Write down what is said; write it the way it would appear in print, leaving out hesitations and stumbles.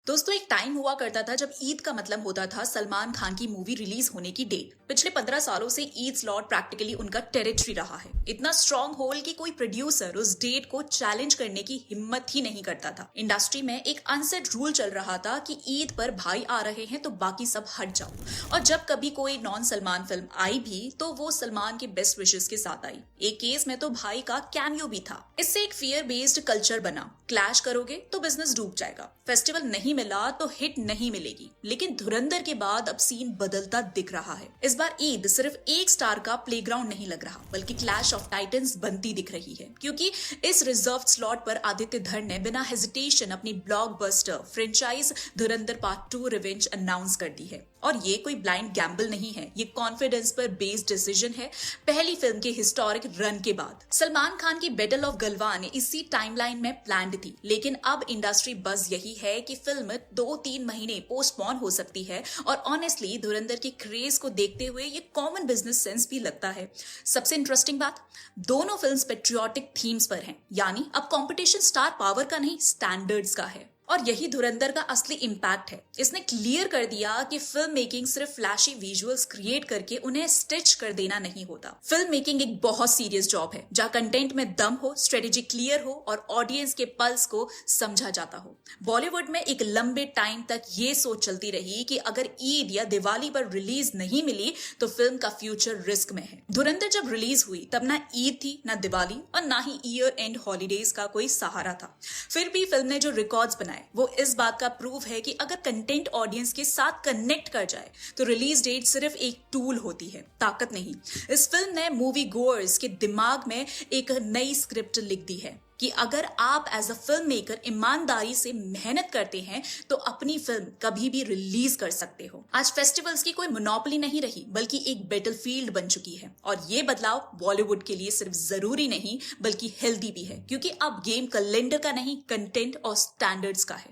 दोस्तों एक टाइम हुआ करता था जब ईद का मतलब होता था सलमान खान की मूवी रिलीज होने की डेट। पिछले 15 सालों से ईद स्लॉट प्रैक्टिकली उनका टेरिटरी रहा है। इतना स्ट्रॉन्ग होल्ड कि कोई प्रोड्यूसर उस डेट को चैलेंज करने की हिम्मत ही नहीं करता था। इंडस्ट्री में एक अनसेट रूल चल रहा था कि ईद पर भाई आ रहे हैं तो बाकी सब हट जाओ। और जब कभी कोई नॉन सलमान फिल्म आई भी तो वो सलमान के बेस्ट विशेस के साथ आई। एक केस में तो भाई का कैमियो भी था। इससे एक फियर बेस्ड कल्चर बना, क्लैश करोगे तो बिजनेस डूब जाएगा, फेस्टिवल नहीं मिला तो हिट नहीं मिलेगी। लेकिन धुरंधर के बाद अब सीन बदलता दिख रहा है। इस बार ईद सिर्फ एक स्टार का प्लेग्राउंड नहीं लग रहा, बल्कि क्लैश ऑफ टाइटंस बनती दिख रही है। क्योंकि इस रिजर्व स्लॉट पर आदित्य धर ने बिना हेजिटेशन अपनी ब्लॉकबस्टर फ्रेंचाइज धुरंधर पार्ट 2 रिवेंज अनाउंस कर दी है। और ये कोई ब्लाइंड गैम्बल नहीं है, ये कॉन्फिडेंस पर बेस्ड डिसीजन है। पहली फिल्म के हिस्टोरिक रन के बाद सलमान खान की बैटल ऑफ गलवान इसी टाइमलाइन में प्लान्ड थी। लेकिन अब इंडस्ट्री बस यही है कि फिल्म 2-3 महीने पोस्टपोन हो सकती है। और ऑनेस्टली धुरंधर की क्रेज को देखते हुए ये कॉमन बिजनेस सेंस भी लगता है। सबसे इंटरेस्टिंग बात, दोनों फिल्म्स पेट्रियोटिक थीम्स पर हैं। यानी अब कंपटीशन स्टार पावर का नहीं, स्टैंडर्ड्स का है। और यही धुरंधर का असली इम्पैक्ट है। इसने क्लियर कर दिया कि फिल्म मेकिंग सिर्फ फ्लैशी विजुअल्स क्रिएट करके उन्हें स्टिच कर देना नहीं होता। फिल्म मेकिंग एक बहुत सीरियस जॉब है, जहाँ कंटेंट में दम हो, स्ट्रेटेजी क्लियर हो और ऑडियंस के पल्स को समझा जाता हो। बॉलीवुड में एक लंबे टाइम तक ये सोच चलती रही कि अगर ईद या दिवाली पर रिलीज नहीं मिली तो फिल्म का फ्यूचर रिस्क में है। धुरंधर जब रिलीज हुई तब ना ईद थी, ना दिवाली और ना ही ईयर एंड हॉलीडेज का कोई सहारा था। फिर भी फिल्म ने जो रिकॉर्ड्स बनाए वो इस बात का प्रूफ है कि अगर कंटेंट ऑडियंस के साथ कनेक्ट कर जाए तो रिलीज डेट सिर्फ एक टूल होती है, ताकत नहीं। इस फिल्म ने मूवी गोअर्स के दिमाग में एक नई स्क्रिप्ट लिख दी है कि अगर आप एज अ फिल्म मेकर ईमानदारी से मेहनत करते हैं तो अपनी फिल्म कभी भी रिलीज कर सकते हो। आज फेस्टिवल्स की कोई मोनोपोली नहीं रही, बल्कि एक बैटलफील्ड बन चुकी है। और ये बदलाव बॉलीवुड के लिए सिर्फ जरूरी नहीं बल्कि हेल्दी भी है, क्योंकि अब गेम कैलेंडर का नहीं, कंटेंट और स्टैंडर्ड्स का है।